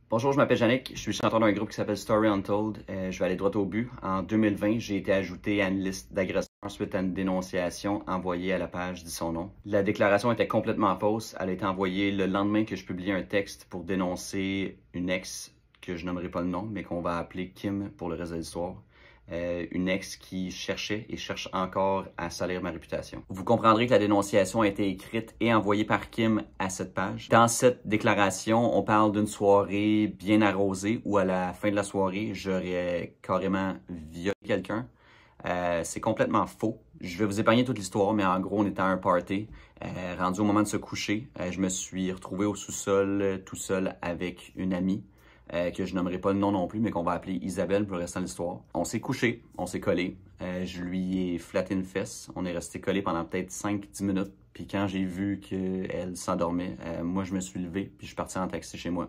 Bonjour, je m'appelle Yannick, je suis chanteur d'un groupe qui s'appelle Story Untold. Je vais aller droit au but. En 2020, j'ai été ajouté à une liste d'agresseurs suite à une dénonciation envoyée à la page Dis son nom. La déclaration était complètement fausse. Elle a été envoyée le lendemain que je publiais un texte pour dénoncer une ex que je nommerai pas le nom, mais qu'on va appeler Kim pour le reste de l'histoire. Une ex qui cherchait et cherche encore à salir ma réputation. Vous comprendrez que la dénonciation a été écrite et envoyée par Kim à cette page. Dans cette déclaration, on parle d'une soirée bien arrosée où à la fin de la soirée, j'aurais carrément violé quelqu'un. C'est complètement faux. Je vais vous épargner toute l'histoire, mais en gros, on était à un party. Rendu au moment de se coucher, je me suis retrouvé au sous-sol tout seul avec une amie. Que je nommerai pas le nom non plus, mais qu'on va appeler Isabelle pour le restant de l'histoire. On s'est couché, on s'est collé. Je lui ai flatté une fesse. On est resté collé pendant peut-être 5-10 minutes. Puis quand j'ai vu qu'elle s'endormait, moi je me suis levé puis je suis parti en taxi chez moi.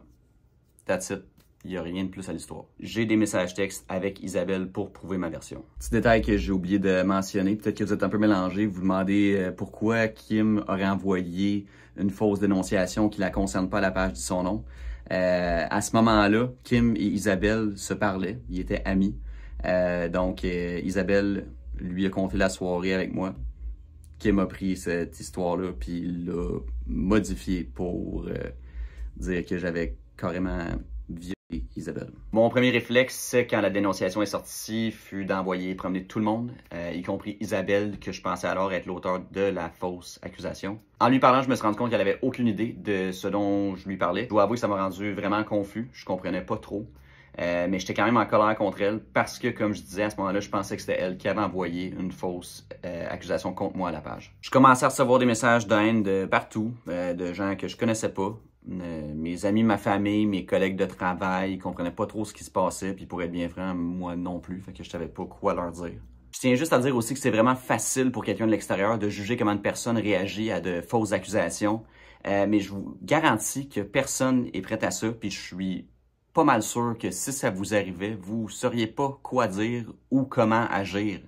That's it. Il n'y a rien de plus à l'histoire. J'ai des messages textes avec Isabelle pour prouver ma version. Petit détail que j'ai oublié de mentionner, peut-être que vous êtes un peu mélangé, vous vous demandez pourquoi Kim aurait envoyé une fausse dénonciation qui ne la concerne pas à la page de son nom. À ce moment-là, Kim et Isabelle se parlaient, ils étaient amis. Donc Isabelle lui a confié la soirée avec moi. Kim a pris cette histoire-là puis l'a modifiée pour dire que j'avais carrément violé Isabelle. Mon premier réflexe, quand la dénonciation est sortie, fut d'envoyer promener tout le monde, y compris Isabelle, que je pensais alors être l'auteur de la fausse accusation. En lui parlant, je me suis rendu compte qu'elle avait aucune idée de ce dont je lui parlais. Je dois avouer que ça m'a rendu vraiment confus. Je comprenais pas trop. Mais j'étais quand même en colère contre elle parce que, comme je disais, à ce moment-là, je pensais que c'était elle qui avait envoyé une fausse accusation contre moi à la page. Je commençais à recevoir des messages de haine de partout, de gens que je connaissais pas. Mes amis, ma famille, mes collègues de travail, ils comprenaient pas trop ce qui se passait, puis pour être bien franc, moi non plus, fait que je savais pas quoi leur dire. Je tiens juste à dire aussi que c'est vraiment facile pour quelqu'un de l'extérieur de juger comment une personne réagit à de fausses accusations, mais je vous garantis que personne est prêt à ça, puis je suis pas mal sûr que si ça vous arrivait, vous sauriez pas quoi dire ou comment agir.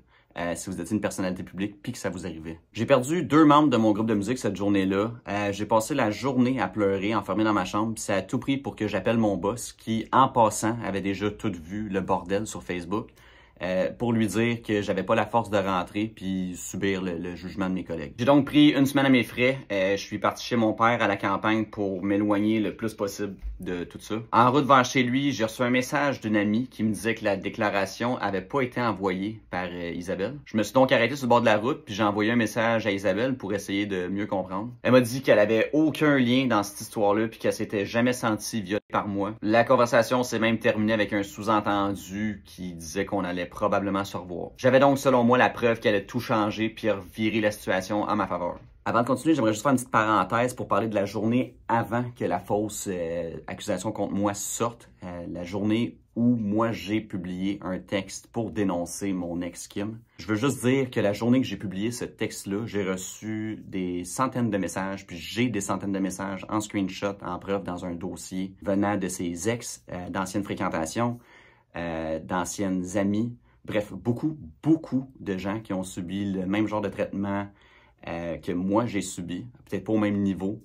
Si vous étiez une personnalité publique puis que ça vous arrivait. J'ai perdu 2 membres de mon groupe de musique cette journée-là. J'ai passé la journée à pleurer, enfermé dans ma chambre. Ça a tout pris pour que j'appelle mon boss qui, en passant, avait déjà tout vu le bordel sur Facebook. Pour lui dire que j'avais pas la force de rentrer puis subir le jugement de mes collègues. J'ai donc pris une semaine à mes frais. Je suis parti chez mon père à la campagne pour m'éloigner le plus possible de tout ça. En route vers chez lui, j'ai reçu un message d'une amie qui me disait que la déclaration avait pas été envoyée par Isabelle. Je me suis donc arrêté sur le bord de la route puis j'ai envoyé un message à Isabelle pour essayer de mieux comprendre. Elle m'a dit qu'elle avait aucun lien dans cette histoire-là puis qu'elle s'était jamais sentie violée par moi. La conversation s'est même terminée avec un sous-entendu qui disait qu'on allait probablement se revoir. J'avais donc selon moi la preuve qu'elle allait tout changer puis revirer la situation en ma faveur. Avant de continuer, j'aimerais juste faire une petite parenthèse pour parler de la journée avant que la fausse accusation contre moi sorte. La journée où moi j'ai publié un texte pour dénoncer mon ex Kim. Je veux juste dire que la journée que j'ai publié ce texte-là, j'ai reçu des centaines de messages, puis j'ai des centaines de messages en screenshot, en preuve dans un dossier venant de ses ex, d'anciennes fréquentations, d'anciennes amies. Bref, beaucoup de gens qui ont subi le même genre de traitement que moi j'ai subi, peut-être pas au même niveau,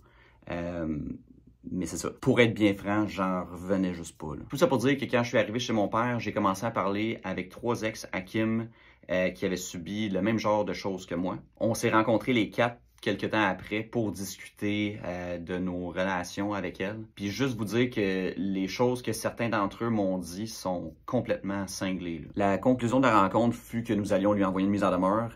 mais c'est ça. Pour être bien franc, j'en revenais juste pas. Là. Tout ça pour dire que quand je suis arrivé chez mon père, j'ai commencé à parler avec 3 ex à Kim qui avaient subi le même genre de choses que moi. On s'est rencontrés les 4 quelques temps après pour discuter de nos relations avec elle. Puis juste vous dire que les choses que certains d'entre eux m'ont dit sont complètement cinglées. Là. La conclusion de la rencontre fut que nous allions lui envoyer une mise en demeure.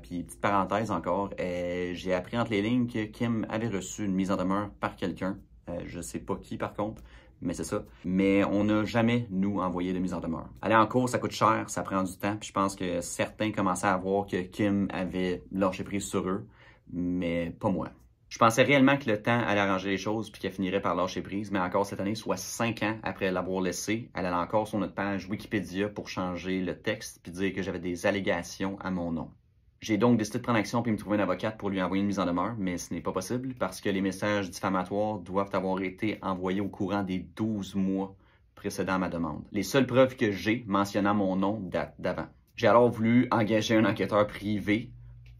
Puis petite parenthèse encore, j'ai appris entre les lignes que Kim avait reçu une mise en demeure par quelqu'un. Je sais pas qui par contre, mais c'est ça. Mais on n'a jamais, nous, envoyé de mise en demeure. Aller en cours, ça coûte cher, ça prend du temps. Puis je pense que certains commençaient à voir que Kim avait lâché prise sur eux. Mais pas moi. Je pensais réellement que le temps allait arranger les choses puis qu'elle finirait par lâcher prise, mais encore cette année, soit 5 ans après l'avoir laissé, elle allait encore sur notre page Wikipédia pour changer le texte puis dire que j'avais des allégations à mon nom. J'ai donc décidé de prendre action puis me trouver une avocate pour lui envoyer une mise en demeure, mais ce n'est pas possible parce que les messages diffamatoires doivent avoir été envoyés au courant des 12 mois précédant ma demande. Les seules preuves que j'ai mentionnant mon nom datent d'avant. J'ai alors voulu engager un enquêteur privé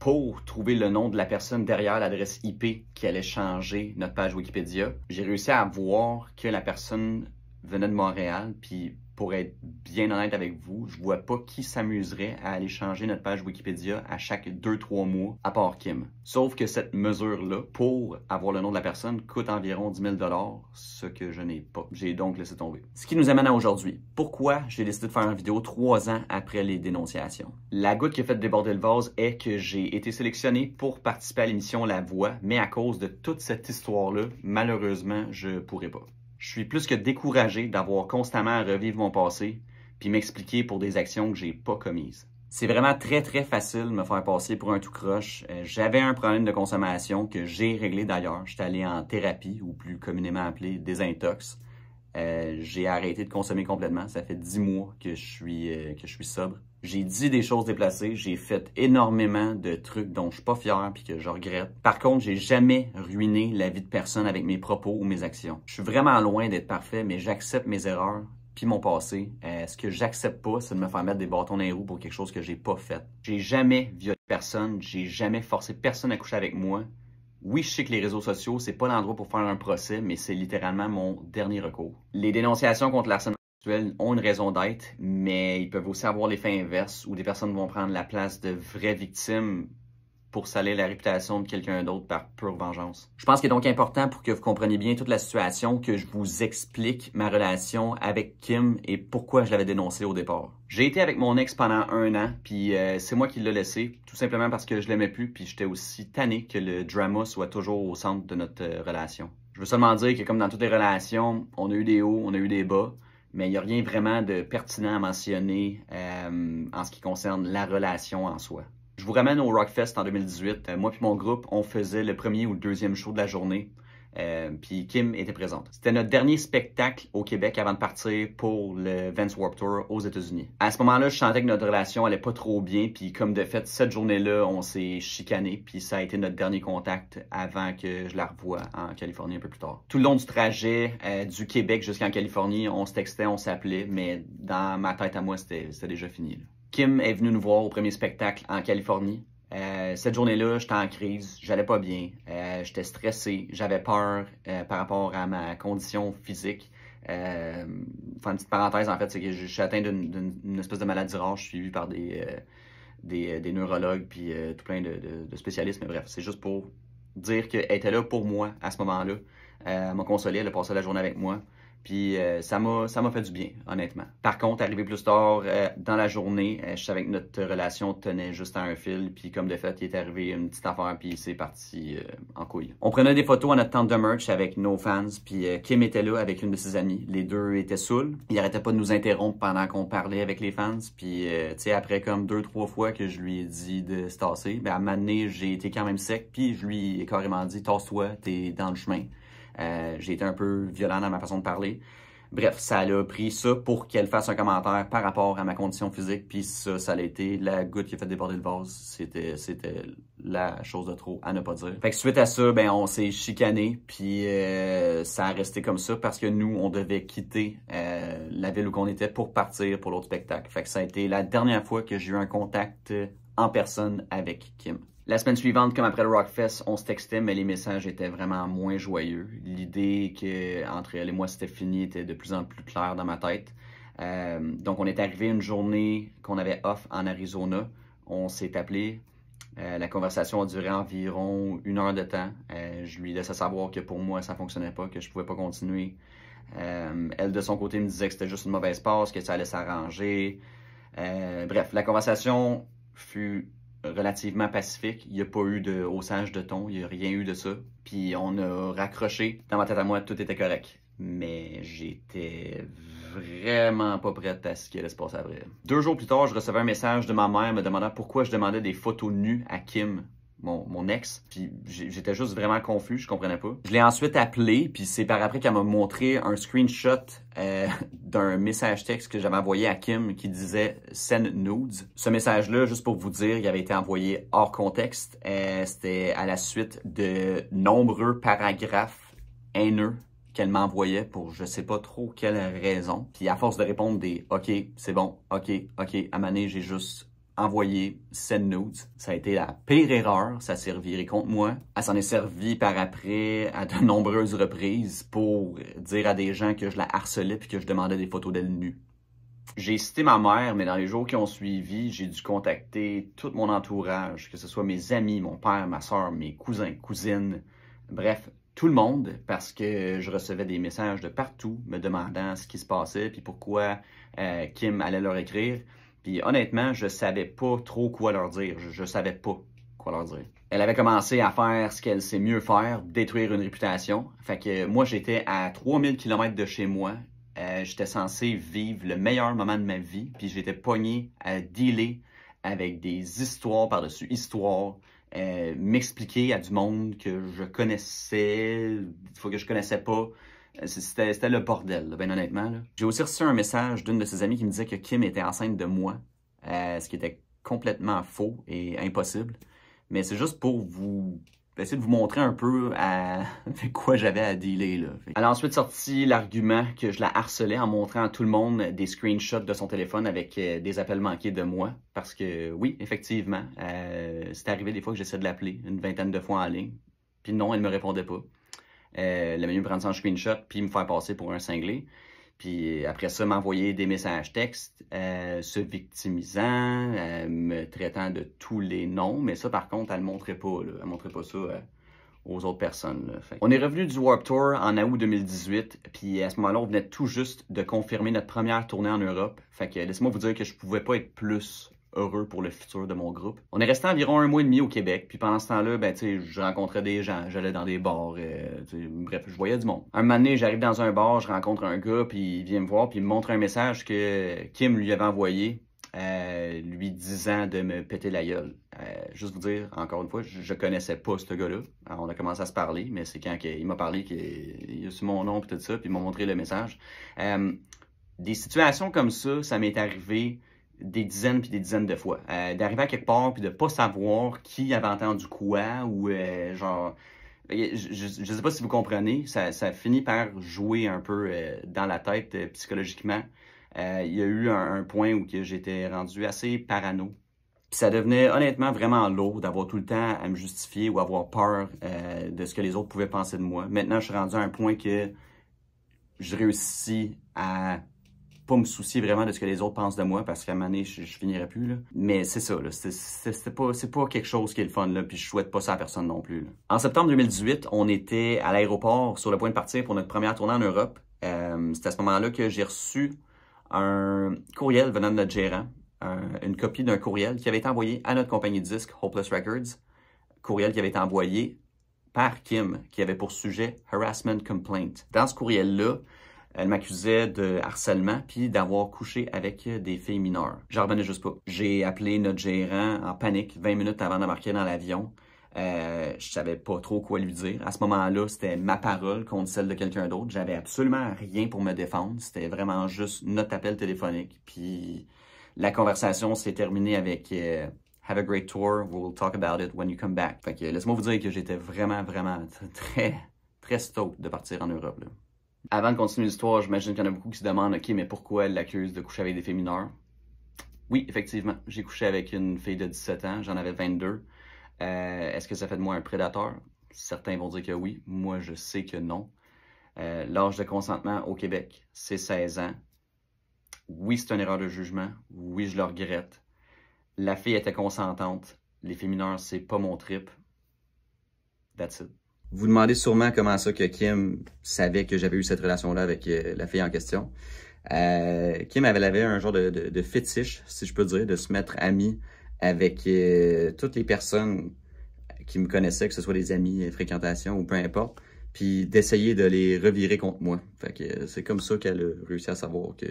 pour trouver le nom de la personne derrière l'adresse IP qui allait changer notre page Wikipédia. J'ai réussi à voir que la personne venait de Montréal, puis pour être bien honnête avec vous, je vois pas qui s'amuserait à aller changer notre page Wikipédia à chaque 2-3 mois, à part Kim. Sauf que cette mesure-là, pour avoir le nom de la personne, coûte environ 10 000 $, ce que je n'ai pas. J'ai donc laissé tomber. Ce qui nous amène à aujourd'hui. Pourquoi j'ai décidé de faire une vidéo 3 ans après les dénonciations? La goutte qui a fait déborder le vase est que j'ai été sélectionné pour participer à l'émission La Voix, mais à cause de toute cette histoire-là, malheureusement, je pourrais pas. Je suis plus que découragé d'avoir constamment à revivre mon passé puis m'expliquer pour des actions que j'ai pas commises. C'est vraiment très facile de me faire passer pour un tout croche. J'avais un problème de consommation que j'ai réglé d'ailleurs. J'étais allé en thérapie, ou plus communément appelé désintox. J'ai arrêté de consommer complètement. Ça fait 10 mois que je suis sobre. J'ai dit des choses déplacées. J'ai fait énormément de trucs dont je suis pas fier puis que je regrette. Par contre, j'ai jamais ruiné la vie de personne avec mes propos ou mes actions. Je suis vraiment loin d'être parfait, mais j'accepte mes erreurs puis mon passé. Ce que j'accepte pas, c'est de me faire mettre des bâtons dans les roues pour quelque chose que j'ai pas fait. J'ai jamais violé personne. J'ai jamais forcé personne à coucher avec moi. Oui, je sais que les réseaux sociaux, c'est pas l'endroit pour faire un procès, mais c'est littéralement mon dernier recours. Les dénonciations contre l'harcèlement sexuel ont une raison d'être, mais ils peuvent aussi avoir l'effet inverse où des personnes vont prendre la place de vraies victimes pour salir la réputation de quelqu'un d'autre par pure vengeance. Je pense qu'il est donc important pour que vous compreniez bien toute la situation que je vous explique ma relation avec Kim et pourquoi je l'avais dénoncé au départ. J'ai été avec mon ex pendant 1 an, puis c'est moi qui l'ai laissé, tout simplement parce que je l'aimais plus, puis j'étais aussi tanné que le drama soit toujours au centre de notre relation. Je veux seulement dire que comme dans toutes les relations, on a eu des hauts, on a eu des bas, mais il n'y a rien vraiment de pertinent à mentionner en ce qui concerne la relation en soi. Je vous ramène au Rockfest en 2018. Moi puis mon groupe, on faisait le premier ou le deuxième show de la journée. Puis Kim était présente. C'était notre dernier spectacle au Québec avant de partir pour le Vans Warped Tour aux États-Unis. À ce moment-là, je sentais que notre relation allait pas trop bien. Puis comme de fait, cette journée-là, on s'est chicané. Puis ça a été notre dernier contact avant que je la revoie en Californie un peu plus tard. Tout le long du trajet du Québec jusqu'en Californie, on se textait, on s'appelait. Mais dans ma tête à moi, c'était déjà fini, là. Kim est venue nous voir au premier spectacle en Californie. Cette journée-là, j'étais en crise, j'allais pas bien, j'étais stressé, j'avais peur par rapport à ma condition physique. Enfin, une petite parenthèse, en fait, c'est que je suis atteint d'une espèce de maladie rare, je suis suivi par des neurologues puis tout plein de spécialistes, mais bref, c'est juste pour dire qu'elle était là pour moi à ce moment-là. Elle m'a consolé, elle a passé la journée avec moi. Puis ça m'a fait du bien, honnêtement. Par contre, arrivé plus tard dans la journée, je savais que notre relation tenait juste à un fil. Puis comme de fait, il est arrivé une petite affaire, puis c'est parti en couille. On prenait des photos à notre tente de merch avec nos fans. Puis Kim était là avec une de ses amies. Les deux étaient saouls. Ils arrêtaient pas de nous interrompre pendant qu'on parlait avec les fans. Puis tu sais, après comme 2-3 fois que je lui ai dit de se tasser, ben à un moment donné, j'ai été quand même sec. Puis je lui ai carrément dit « Tasse-toi, t'es dans le chemin ». J'ai été un peu violent dans ma façon de parler. Bref, ça a pris ça pour qu'elle fasse un commentaire par rapport à ma condition physique. Puis ça a été la goutte qui a fait déborder le vase. C'était la chose de trop à ne pas dire. Fait que suite à ça, ben on s'est chicané. Puis ça a resté comme ça parce que nous, on devait quitter la ville où on était pour partir pour l'autre spectacle. Fait que ça a été la dernière fois que j'ai eu un contact en personne avec Kim. La semaine suivante, comme après le Rockfest, on se textait, mais les messages étaient vraiment moins joyeux. L'idée qu'entre elle et moi, c'était fini était de plus en plus claire dans ma tête. Donc, on est arrivé une journée qu'on avait off en Arizona. On s'est appelé. La conversation a duré environ 1 heure de temps. Je lui laissais savoir que pour moi, ça fonctionnait pas, que je pouvais pas continuer. Elle, de son côté, me disait que c'était juste une mauvaise passe, que ça allait s'arranger. Bref, la conversation fut relativement pacifique. Il n'y a pas eu de haussage de ton, il n'y a rien eu de ça. Puis on a raccroché. Dans ma tête à moi, tout était correct. Mais j'étais vraiment pas prête à ce qui allait se passer après. 2 jours plus tard, je recevais un message de ma mère me demandant pourquoi je demandais des photos nues à Kim, mon ex. Puis j'étais juste vraiment confus, je comprenais pas. Je l'ai ensuite appelé, puis c'est par après qu'elle m'a montré un screenshot d'un message texte que j'avais envoyé à Kim qui disait « Send nudes ». Ce message-là, juste pour vous dire, il avait été envoyé hors contexte. C'était à la suite de nombreux paragraphes haineux qu'elle m'envoyait pour je sais pas trop quelle raison. Puis à force de répondre des « OK, c'est bon, OK, OK », à un moment donné, j'ai juste envoyer send nudes. Ça a été la pire erreur, ça s'est reviré contre moi. Elle s'en est servi par après à de nombreuses reprises pour dire à des gens que je la harcelais puis que je demandais des photos d'elle nue. J'ai cité ma mère, mais dans les jours qui ont suivi, j'ai dû contacter tout mon entourage, que ce soit mes amis, mon père, ma soeur, mes cousins, cousines, bref, tout le monde, parce que je recevais des messages de partout me demandant ce qui se passait puis pourquoi Kim allait leur écrire. Puis honnêtement, je savais pas trop quoi leur dire. Je savais pas quoi leur dire. Elle avait commencé à faire ce qu'elle sait mieux faire, détruire une réputation. Fait que moi, j'étais à 3000 km de chez moi. J'étais censé vivre le meilleur moment de ma vie. Puis j'étais pogné à dealer avec des histoires par-dessus histoires. M'expliquer à du monde que je connaissais, des fois que je connaissais pas. C'était le bordel, là, ben honnêtement. J'ai aussi reçu un message d'une de ses amies qui me disait que Kim était enceinte de moi, ce qui était complètement faux et impossible. Mais c'est juste pour vous essayer de vous montrer un peu avec quoi j'avais à dealer. Là. Elle a ensuite sorti l'argument que je la harcelais en montrant à tout le monde des screenshots de son téléphone avec des appels manqués de moi. Parce que oui, effectivement, c'est arrivé des fois que j'essaie de l'appeler une vingtaine de fois en ligne. Puis non, elle ne me répondait pas. Elle m'a mieux prendre son screenshot puis me faire passer pour un cinglé. Puis après ça, m'envoyer des messages textes se victimisant, me traitant de tous les noms. Mais ça, par contre, elle ne montrait pas. Là. Elle ne montrait pas ça aux autres personnes. Là. On est revenu du Warped Tour en août 2018. Puis à ce moment-là, on venait tout juste de confirmer notre première tournée en Europe. Fait que laissez-moi vous dire que je pouvais pas être plus heureux pour le futur de mon groupe. On est resté environ 1 mois et demi au Québec, puis pendant ce temps-là, ben, je rencontrais des gens, j'allais dans des bars, bref, je voyais du monde. Un moment donné, j'arrive dans un bar, je rencontre un gars, puis il vient me voir, puis il me montre un message que Kim lui avait envoyé, lui disant de me péter la gueule. Juste vous dire, encore une fois, je connaissais pas ce gars-là. Alors, on a commencé à se parler, mais c'est quand il m'a parlé qu'il a su mon nom, puis tout ça, puis il m'a montré le message. Des situations comme ça m'est arrivé des dizaines puis des dizaines de fois. D'arriver à quelque part puis de pas savoir qui avait entendu quoi ou genre... Je sais pas si vous comprenez, ça finit par jouer un peu dans la tête psychologiquement. Il y a eu un point où j'étais rendu assez parano. Puis ça devenait honnêtement vraiment lourd d'avoir tout le temps à me justifier ou avoir peur de ce que les autres pouvaient penser de moi. Maintenant, je suis rendu à un point que je réussis à pas me soucier vraiment de ce que les autres pensent de moi parce qu'à un moment donné, je finirais plus. Là. Mais c'est ça, là. C'est pas quelque chose qui est le fun, là, puis je souhaite pas ça à personne non plus. Là. En septembre 2018, on était à l'aéroport sur le point de partir pour notre première tournée en Europe. C'est à ce moment-là que j'ai reçu un courriel venant de notre gérant, une copie d'un courriel qui avait été envoyé à notre compagnie de disques, Hopeless Records, courriel qui avait été envoyé par Kim, qui avait pour sujet Harassment Complaint. Dans ce courriel-là, elle m'accusait de harcèlement puis d'avoir couché avec des filles mineures. J'en revenais juste pas. J'ai appelé notre gérant en panique 20 minutes avant d'embarquer dans l'avion. Je savais pas trop quoi lui dire. À ce moment-là, c'était ma parole contre celle de quelqu'un d'autre. J'avais absolument rien pour me défendre. C'était vraiment juste notre appel téléphonique. Puis la conversation s'est terminée avec Have a great tour. We'll talk about it when you come back. Fait que laisse-moi vous dire que j'étais vraiment très stoked de partir en Europe. Là. Avant de continuer l'histoire, j'imagine qu'il y en a beaucoup qui se demandent « Ok, mais pourquoi elle l'accuse de coucher avec des filles mineures? » Oui, effectivement, j'ai couché avec une fille de 17 ans, j'en avais 22. Est-ce que ça fait de moi un prédateur? Certains vont dire que oui, moi je sais que non. L'âge de consentement au Québec, c'est 16 ans. Oui, c'est une erreur de jugement. Oui, je le regrette. La fille était consentante. Les filles mineures, c'est pas mon trip. That's it. Vous demandez sûrement comment ça que Kim savait que j'avais eu cette relation-là avec la fille en question. Kim avait un genre de fétiche, si je peux dire, de se mettre amie avec toutes les personnes qui me connaissaient, que ce soit des amis, fréquentation ou peu importe, puis d'essayer de les revirer contre moi. Fait que c'est comme ça qu'elle a réussi à savoir que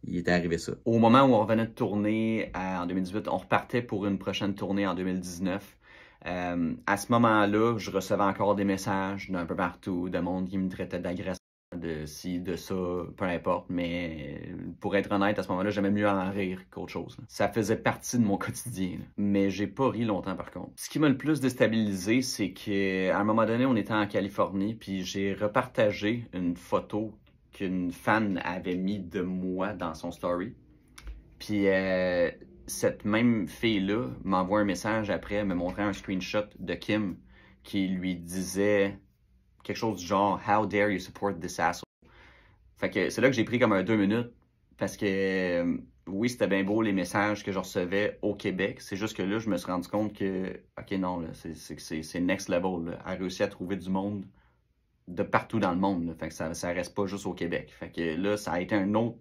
il était arrivé ça. Au moment où on revenait de tourner en 2018, on repartait pour une prochaine tournée en 2019. À ce moment-là, je recevais encore des messages d'un peu partout, de monde qui me traitait d'agresseur, de ci, de ça, peu importe. Mais pour être honnête, à ce moment-là, j'aimais mieux en rire qu'autre chose. Là. Ça faisait partie de mon quotidien. Là. Mais j'ai pas ri longtemps par contre. Ce qui m'a le plus déstabilisé, c'est qu'à un moment donné, on était en Californie, puis j'ai repartagé une photo qu'une fan avait mis de moi dans son story. Puis cette même fille-là m'envoie un message après, me montrait un screenshot de Kim qui lui disait quelque chose du genre « How dare you support this asshole? » Fait que c'est là que j'ai pris comme un 2 minutes parce que oui, c'était bien beau les messages que je recevais au Québec. C'est juste que là, je me suis rendu compte que, OK, non, là, c'est next level. Là. Elle a réussi à trouver du monde de partout dans le monde. Là. Fait que ça reste pas juste au Québec. Fait que là, ça a été un autre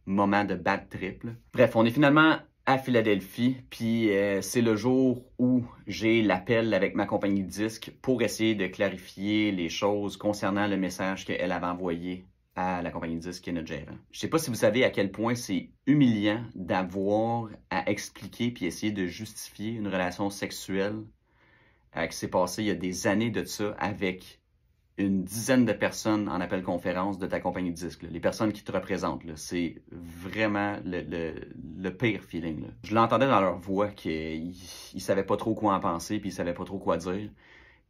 moment de bad trip. Là. Bref, on est finalement à Philadelphie, puis c'est le jour où j'ai l'appel avec ma compagnie de disques pour essayer de clarifier les choses concernant le message qu'elle avait envoyé à la compagnie de disques qui est notre gérant. Je sais pas si vous savez à quel point c'est humiliant d'avoir à expliquer puis essayer de justifier une relation sexuelle qui s'est passée il y a des années de ça avec une dizaine de personnes en appel conférence de ta compagnie de disques. Là. Les personnes qui te représentent, c'est vraiment le pire feeling. Là. Je l'entendais dans leur voix qu'ils ne savaient pas trop quoi en penser puis ils ne savaient pas trop quoi dire.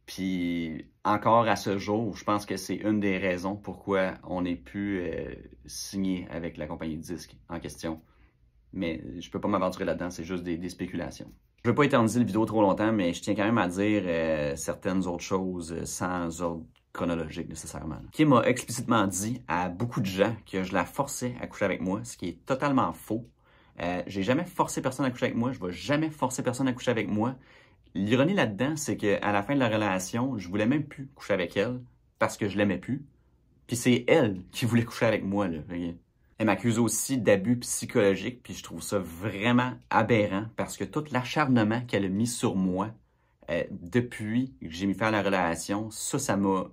Puis encore à ce jour, je pense que c'est une des raisons pourquoi on n'est plus signé avec la compagnie de disques en question. Mais je peux pas m'aventurer là-dedans, c'est juste des spéculations. Je veux pas éterniser la vidéo trop longtemps, mais je tiens quand même à dire certaines autres choses sans ordre chronologique nécessairement. Kim m'a explicitement dit à beaucoup de gens que je la forçais à coucher avec moi, ce qui est totalement faux. J'ai jamais forcé personne à coucher avec moi, je vais jamais forcer personne à coucher avec moi. L'ironie là-dedans, c'est qu'à la fin de la relation, je voulais même plus coucher avec elle parce que je l'aimais plus. Puis c'est elle qui voulait coucher avec moi, là. Elle m'accuse aussi d'abus psychologiques, puis je trouve ça vraiment aberrant parce que tout l'acharnement qu'elle a mis sur moi depuis que j'ai mis fin à la relation, ça m'a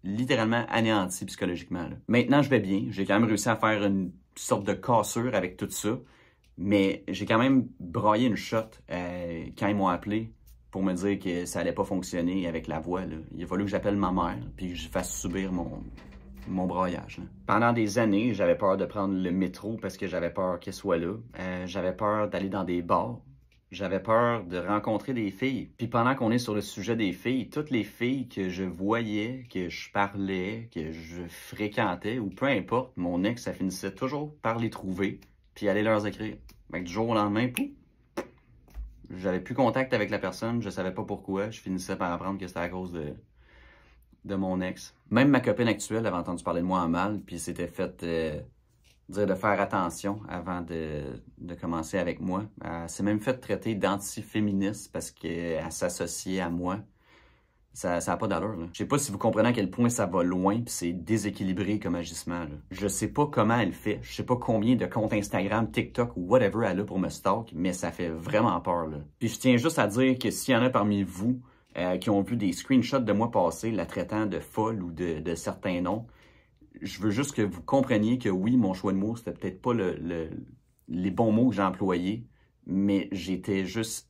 littéralement anéanti psychologiquement. Là. Maintenant, je vais bien. J'ai quand même réussi à faire une sorte de cassure avec tout ça, mais j'ai quand même broyé une shot quand ils m'ont appelé pour me dire que ça allait pas fonctionner avec la voix. Là. Il a fallu que j'appelle ma mère puis que je fasse subir mon broyage. Là. Pendant des années, j'avais peur de prendre le métro parce que j'avais peur qu'elle soit là. J'avais peur d'aller dans des bars. J'avais peur de rencontrer des filles. Puis pendant qu'on est sur le sujet des filles, toutes les filles que je voyais, que je parlais, que je fréquentais, ou peu importe, mon ex, ça finissait toujours par les trouver puis aller leur écrire. Fait que du jour au lendemain, pouf, j'avais plus contact avec la personne, je savais pas pourquoi. Je finissais par apprendre que c'était à cause de mon ex. Même ma copine actuelle avait entendu parler de moi en mal, puis s'était fait dire de faire attention avant de commencer avec moi. Elle s'est même fait traiter d'antiféministe parce qu'elle s'associait à moi. Ça n'a pas d'allure. Là. Je sais pas si vous comprenez à quel point ça va loin puis c'est déséquilibré comme agissement. Là. Je sais pas comment elle fait. Je sais pas combien de comptes Instagram, TikTok ou whatever elle a pour me stalk, mais ça fait vraiment peur. Là. Puis je tiens juste à dire que s'il y en a parmi vous qui ont vu des screenshots de moi passer la traitant de folle ou de certains noms, je veux juste que vous compreniez que oui, mon choix de mots, c'était peut-être pas les bons mots que j'ai employés, mais j'étais juste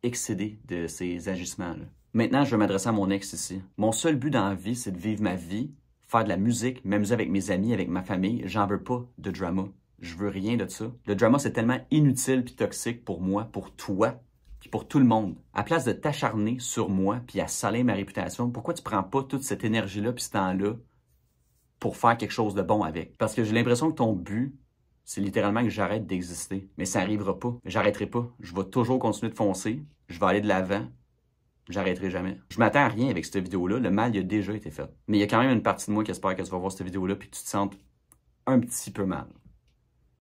excédé de ces agissements-là. Maintenant, je vais m'adresser à mon ex ici. Mon seul but dans la vie, c'est de vivre ma vie, faire de la musique, m'amuser avec mes amis, avec ma famille. J'en veux pas de drama. Je veux rien de ça. Le drama, c'est tellement inutile puis toxique pour moi, pour toi, puis pour tout le monde. À place de t'acharner sur moi puis à salir ma réputation, pourquoi tu prends pas toute cette énergie-là puis ce temps-là pour faire quelque chose de bon avec? Parce que j'ai l'impression que ton but, c'est littéralement que j'arrête d'exister. Mais ça n'arrivera pas. J'arrêterai pas. Je vais toujours continuer de foncer. Je vais aller de l'avant. J'arrêterai jamais. Je m'attends à rien avec cette vidéo-là. Le mal, il a déjà été fait. Mais il y a quand même une partie de moi qui espère que tu vas voir cette vidéo-là puis que tu te sentes un petit peu mal.